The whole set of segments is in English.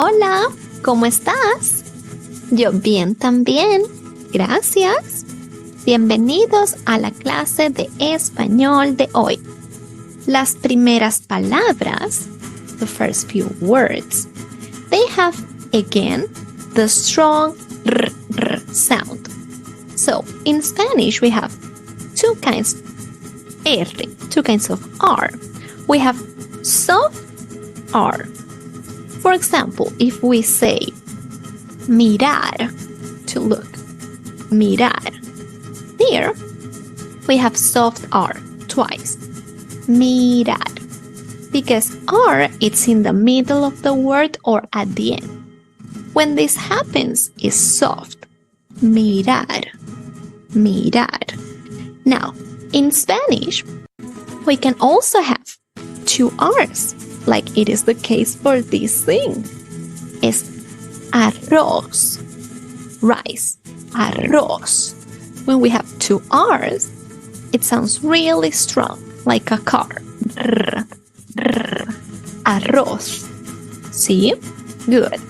Hola, ¿cómo estás? Yo bien también, gracias. Bienvenidos a la clase de español de hoy. Las primeras palabras, the first few words, they have, again, the strong r sound. So, in Spanish, we have two kinds of R. We have soft R. For example, if we say mirar, to look, mirar. Here, we have soft R twice, mirar, because R it's in the middle of the word or at the end. When this happens, it's soft, mirar, mirar. Now, in Spanish, we can also have two R's, like it is the case for this thing. Es arroz, rice, arroz. When we have two R's, it sounds really strong, like a car. Rrr, rrr, arroz. See? Good.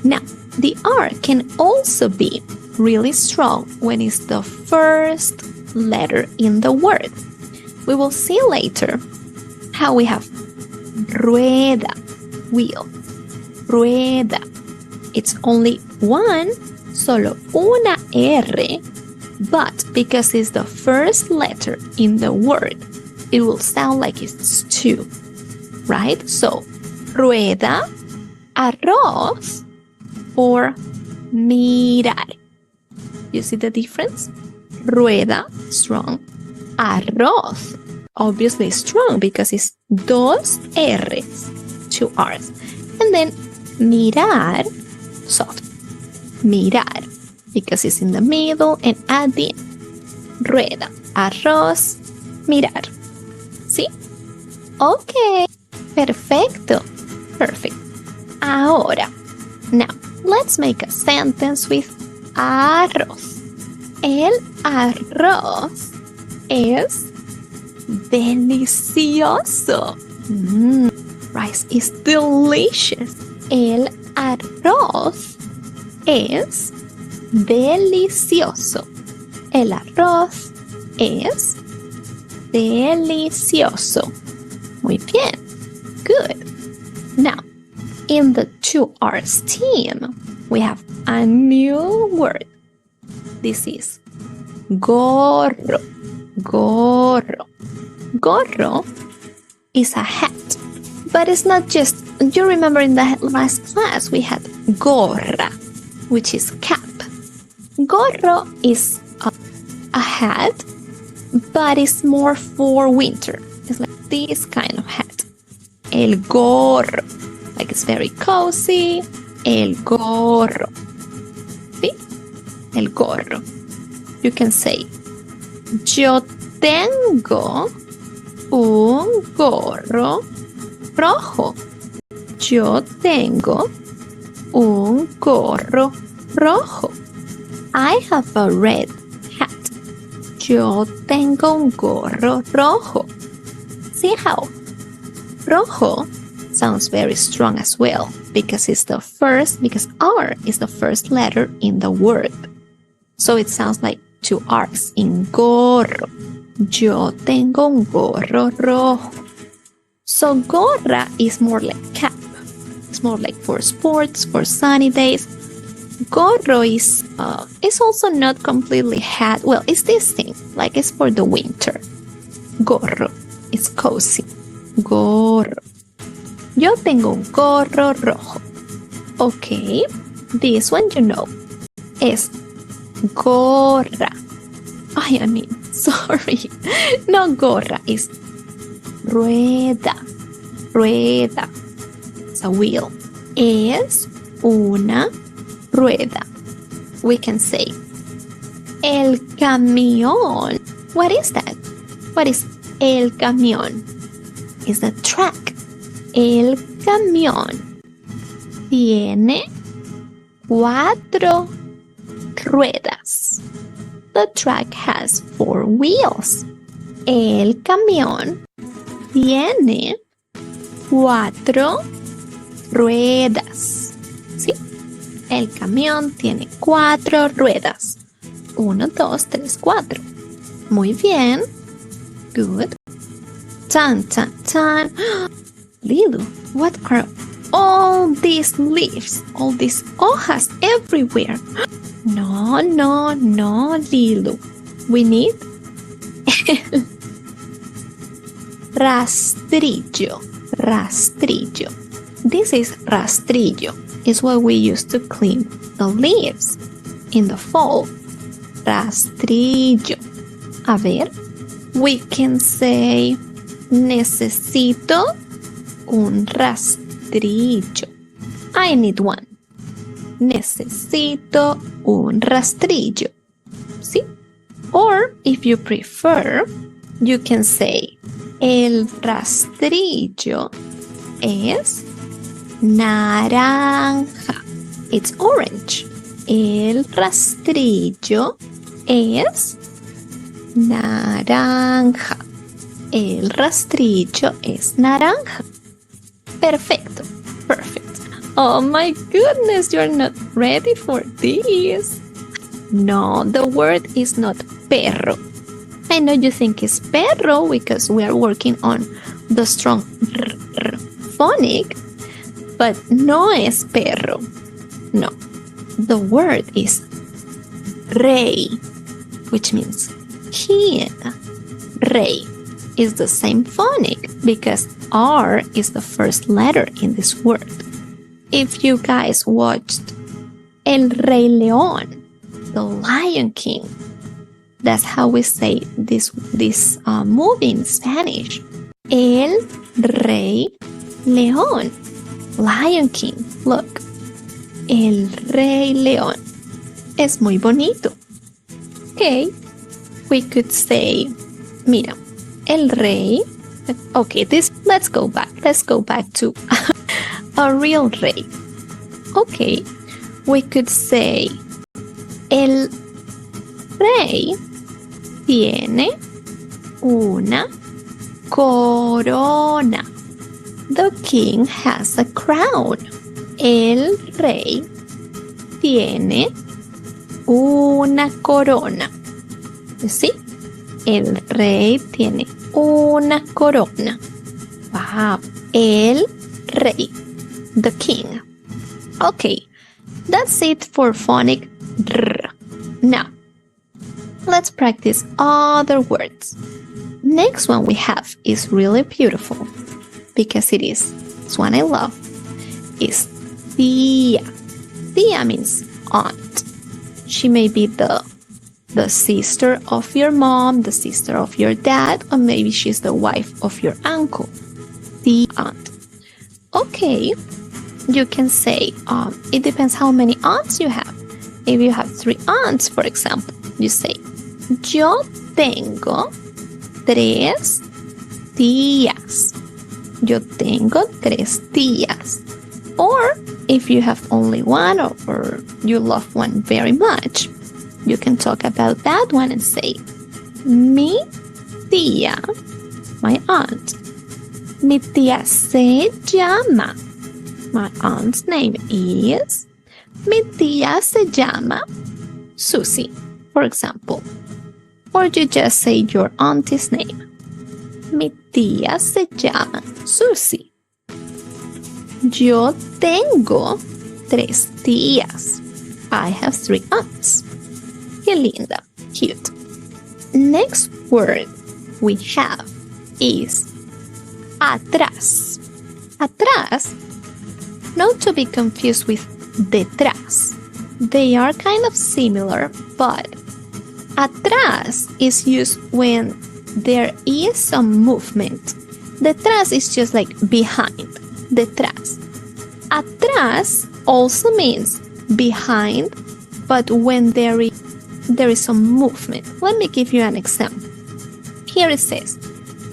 Now, the R can also be really strong when it's the first letter in the word. We will see later how we have rueda, wheel, rueda. It's only one, solo una R, but because it's the first letter in the word, it will sound like it's two, right? So, rueda, arroz, or mirar. You see the difference? Rueda, strong. Arroz, obviously strong because it's dos R's, two R's. And then mirar, soft. Mirar, because it's in the middle and at the end. Rueda, arroz, mirar. ¿Sí? Ok. Perfecto. Perfect. Ahora, now, let's make a sentence with arroz. El arroz es delicioso. Rice is delicious. El arroz es delicioso. El arroz es delicioso. Muy bien. Good. Now, in the two R's team, we have a new word. This is gorro. Gorro. Gorro is a hat, but it's not just, you remember in the last class we had gorra, which is cap. Gorro is a hat, but it's more for winter. It's like this kind of hat. El gorro, like it's very cozy. El gorro. ¿Sí? El gorro. You can say, yo tengo un gorro rojo. Yo tengo un gorro rojo. I have a red hat. Yo tengo un gorro rojo. See how rojo sounds very strong as well because R is the first letter in the word. So it sounds like two R's in gorro. Yo tengo un gorro rojo. So gorra is more like cap. It's more like for sports, for sunny days. Gorro is also not completely hat. Well, it's this thing, like it's for the winter. Gorro, it's cozy. Gorro. Yo tengo un gorro rojo. Okay, this one you know is gorra. I mean, sorry. No gorra, is rueda. Rueda. It's a wheel. Es una rueda. We can say el camión. What is that? What is el camión? It's the track. El camión tiene 4 ruedas. The track has 4 wheels. El camión tiene 4 ruedas. ¿Sí? El camión tiene 4 ruedas. 1, 2, 3, 4. Muy bien. Good. Tan, tan, tan. Lilu, what are all these leaves? All these hojas everywhere. No, no, no, Lilu. We need rastrillo. Rastrillo. This is rastrillo. It's what we use to clean the leaves in the fall. Rastrillo. A ver, we can say necesito un rastrillo. I need one. Necesito un rastrillo. ¿Sí? Or, if you prefer, you can say el rastrillo es naranja. It's orange. El rastrillo es naranja. El rastrillo es naranja. Perfecto. Perfect. Oh my goodness, you're not ready for this. No, the word is not perro. I know you think it's perro because we are working on the strong r phonic, but no es perro. No, the word is rey, which means king. Rey is the same phonic because R is the first letter in this word. If you guys watched El Rey León, the Lion King, that's how we say this movie in Spanish. El Rey León. Lion King. Look. El Rey León. Es muy bonito. Okay. We could say, mira, el rey. Okay, let's go back. Let's go back to a real rey. Okay. We could say, el rey tiene una corona. The king has a crown. El rey tiene una corona. ¿Sí? El rey tiene una corona. Wow. El rey. The king. Okay. That's it for phonic r. Now, let's practice other words. Next one we have is really beautiful because it's one I love. Is tía. Tía means aunt. She may be the sister of your mom, the sister of your dad, or maybe she's the wife of your uncle. The aunt. Okay, you can say, it depends how many aunts you have. If you have 3 aunts, for example, you say, yo tengo 3 tías. Yo tengo 3 tías. Or if you have only one or you love one very much, you can talk about that one and say, mi tía, my aunt. Mi tía se llama. My aunt's name is. Mi tía se llama Susie, for example. Or you just say your auntie's name. Mi tía se llama Susie. Yo tengo 3 tías. I have 3 aunts. Qué linda. Cute. Next word we have is atrás. Atrás, not to be confused with detrás. They are kind of similar, but atrás is used when there is some movement. Detrás is just like behind. Detrás. Atrás also means behind, but when there is some movement. Let me give you an example. Here it says,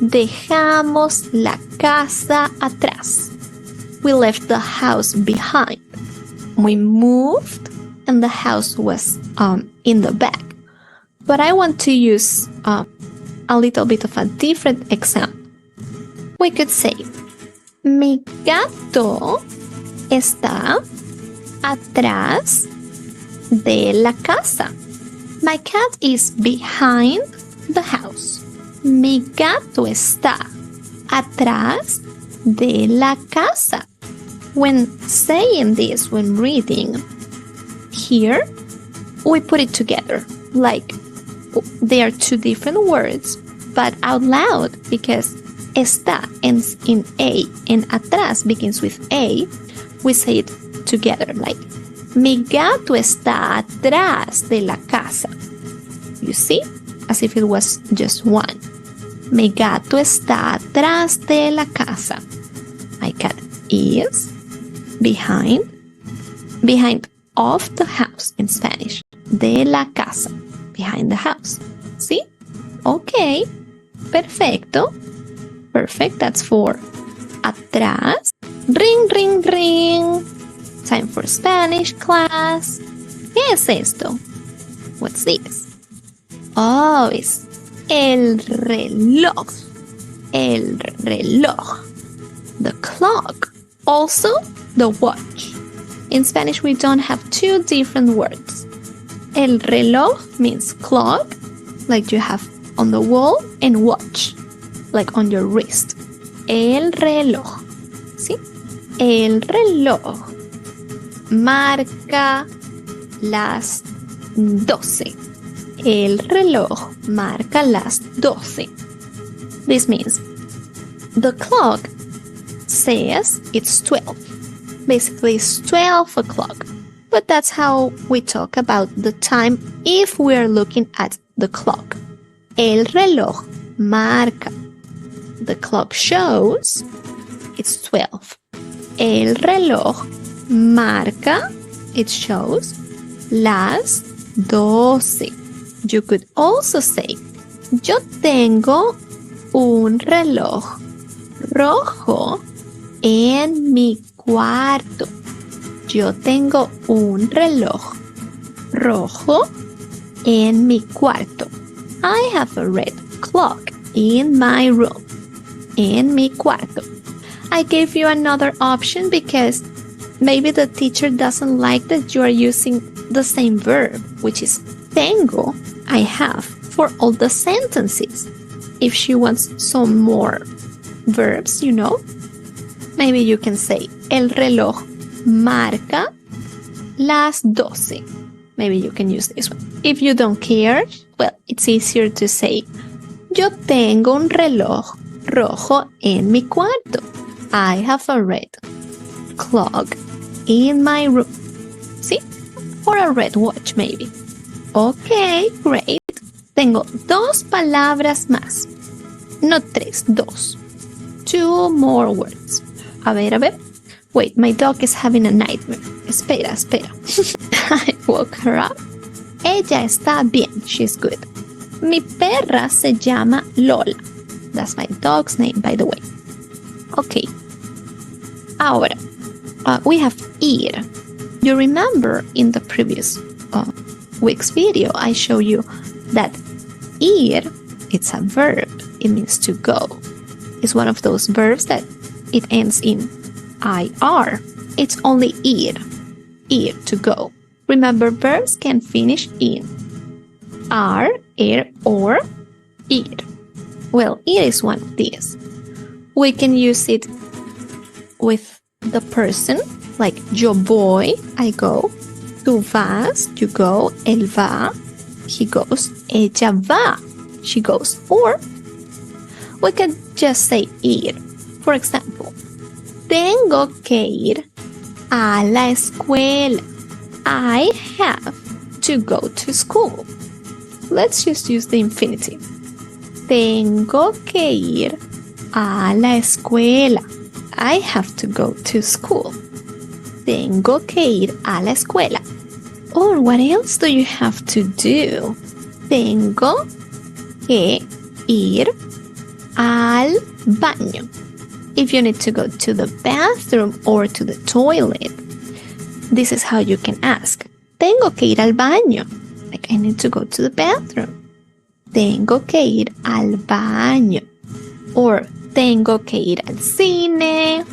dejamos la casa atrás. We left the house behind. We moved and the house was in the back. But I want to use a little bit of a different example. We could say, mi gato está atrás de la casa. My cat is behind the house. Mi gato está atrás de la casa. When saying this, when reading, here we put it together. Like they are two different words, but out loud, because está ends in A and atrás begins with A, we say it together like mi gato está atrás de la casa. You see? As if it was just one. Mi gato está atrás de la casa. My cat is behind of the house in Spanish. De la casa. Behind the house. See? Okay. Perfecto. Perfect. That's for atrás. Ring, ring, ring. Time for Spanish class. ¿Qué es esto? What's this? Oh, it's el reloj. El reloj. The clock. Also, the watch. In Spanish, we don't have two different words. El reloj means clock, like you have on the wall, and watch, like on your wrist. El reloj. ¿Sí? El reloj marca las 12. El reloj marca las 12. This means the clock says it's 12. Basically, it's 12 o'clock. But that's how we talk about the time if we're looking at the clock. El reloj marca. The clock shows it's 12. El reloj marca, it shows las 12. You could also say, yo tengo un reloj rojo en mi cuarto. Yo tengo un reloj rojo en mi cuarto. I have a red clock in my room. En mi cuarto. I gave you another option because maybe the teacher doesn't like that you are using the same verb, which is tengo, I have, for all the sentences. If she wants some more verbs, you know, maybe you can say, el reloj marca las 12. Maybe you can use this one. If you don't care, well, it's easier to say, yo tengo un reloj rojo en mi cuarto. I have a red clock in my room. See? Or a red watch, maybe. Okay, great. Tengo dos palabras más. No tres, dos. Two more words. A ver. Wait, my dog is having a nightmare. Espera. I woke her up. Ella está bien. She's good. Mi perra se llama Lola. That's my dog's name, by the way. Okay. Ahora, we have ir. You remember in the previous week's video, I showed you that ir, it's a verb. It means to go. It's one of those verbs that it ends in IR. It's only ir, to go. Remember, verbs can finish in R, ir, or ir. Well, ir is one of these. We can use it with the person, like yo voy, I go. Tú vas, you go. Él va, he goes. Ella va, she goes. Or we could just say ir. For example, tengo que ir a la escuela. I have to go to school. Let's just use the infinitive. Tengo que ir a la escuela. I have to go to school. Tengo que ir a la escuela. Or what else do you have to do? Tengo que ir al baño. If you need to go to the bathroom or to the toilet, this is how you can ask. Tengo que ir al baño. Like I need to go to the bathroom. Tengo que ir al baño. Or tengo que ir al cine.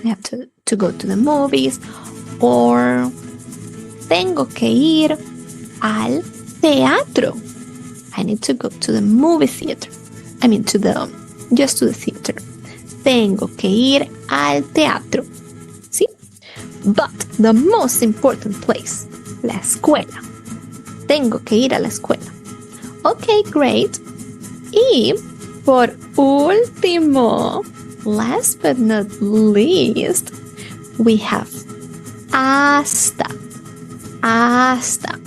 I have to go to the movies. Or Tengo que ir al teatro. I need to go to the movie theater. Just to the theater. Tengo que ir al teatro. ¿Sí? But the most important place, la escuela. Tengo que ir a la escuela. Okay, great. Y por último, last but not least, we have hasta. Hasta.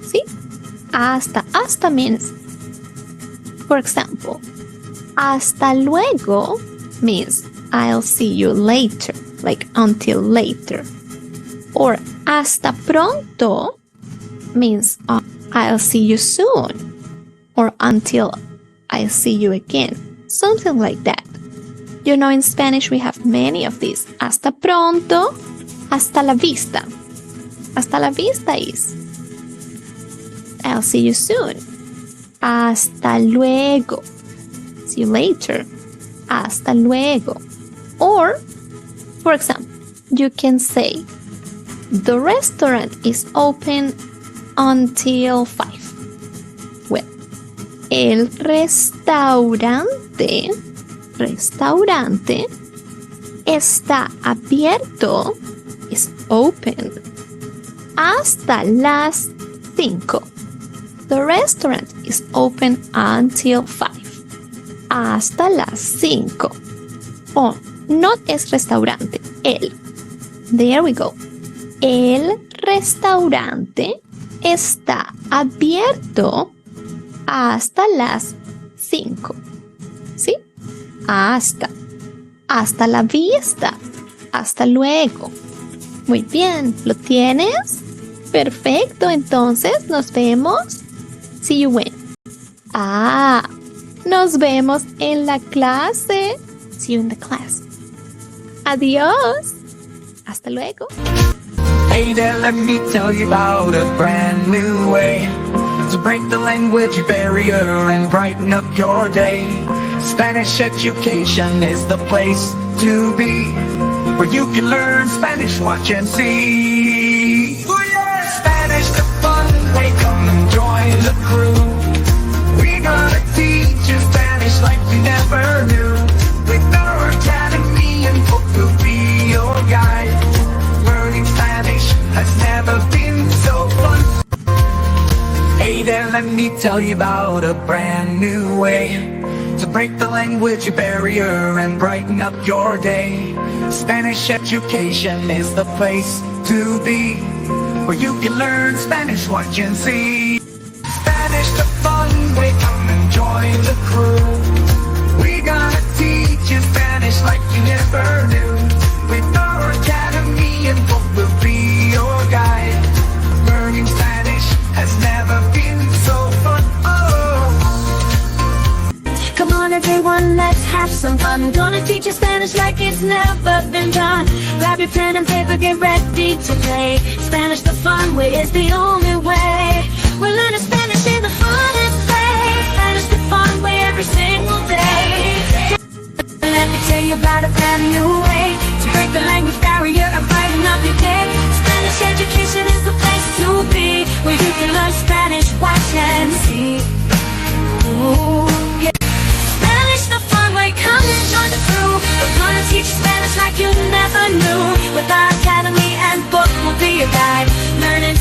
¿Sí? Hasta. Hasta means, for example, hasta luego means I'll see you later, like until later. Or hasta pronto means I'll see you soon. Or until I see you again. Something like that. You know, in Spanish we have many of these. Hasta pronto, hasta la vista. Hasta la vista is I'll see you soon. Hasta luego. See you later. Hasta luego. Or, for example, you can say, the restaurant is open until 5. Well, el restaurante está abierto, is open, hasta las 5. The restaurant is open until 5. Hasta las 5. Oh, not es restaurante, el. There we go. El restaurante está abierto hasta las 5. ¿Sí? Hasta. Hasta la vista. Hasta luego. Muy bien, ¿lo tienes? Perfecto, entonces nos vemos. See you when. Nos vemos en la clase. See you in the class. Adiós. Hasta luego. Hey there, let me tell you about a brand new way to break the language barrier and brighten up your day. Spanish.Education is the place to be, where you can learn Spanish, watch and see. Oh yeah! Spanish the fun way, come and join the crew. We're gonna teach you Spanish like we never knew. With our academy and book will be your guide. Learning Spanish has never been so fun. Hey there, let me tell you about a brand new way to break the language barrier and brighten up your day. Spanish.Education is the place to be, where you can learn Spanish, watch and see. Spanish the fun way, come and join the crew. We're gonna teach you Spanish like you never knew. With our academy and book will be your guide. Learning Spanish has never been so fun. Come on everyone, let's have some fun. Gonna teach you Spanish like it's never been done. Grab your pen and paper, get ready to play. Spanish the fun way is the only way. We're learning Spanish in the funnest way. Spanish the fun way every single day. Let me tell you about a brand new way to break the language barrier and brighten up your day. Spanish.Education is the place to be, where you can learn Spanish, watch and see. Ooh, yeah. Spanish the fun way, come and join the crew. We're gonna teach you Spanish like you never knew. With our academy and book will be your guide. Learning